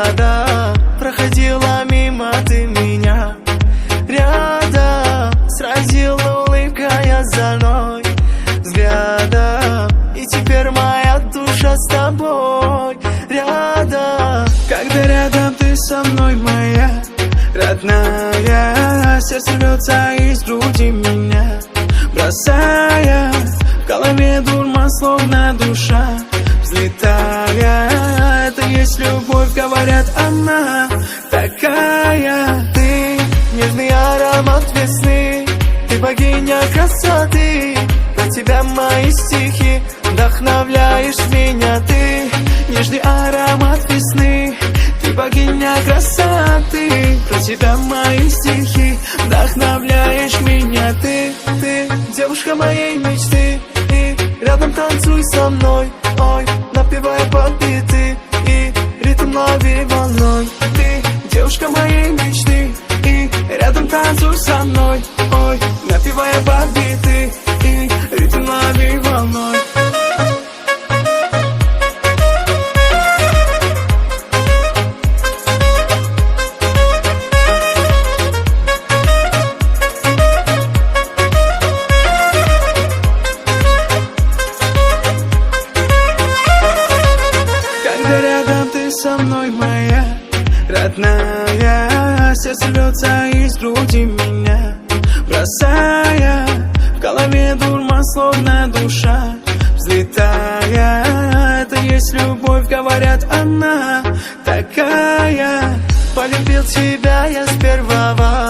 взгляда проходила мимо ты меня. Рядом сразила улыбкой озорной взглядом, и теперь моя душа с тобой рядом. Когда рядом ты со мной, моя родная, сердце рвется из груди меня, бросая в голове дурман, словно душа взлетая. Это есть любовь, говорят, она такая. Ты нежный аромат весны, ты богиня красоты. Про тебя мои стихи, вдохновляешь меня. Ты нежный аромат весны, ты богиня красоты. Про тебя мои стихи, вдохновляешь меня. Ты девушка моей мечты, и рядом танцуй со мной, ой, напевая под биты и ритм лови волной. Ты девушка моей мечты, и рядом танцуй со мной, ой, напевая под биты и ритм лови волной. Рядом ты со мной, моя родная, сердце рвется из груди меня, бросая в голове дурман, словно душа взлетая. Это есть любовь, говорят, она такая. Полюбил тебя я с первого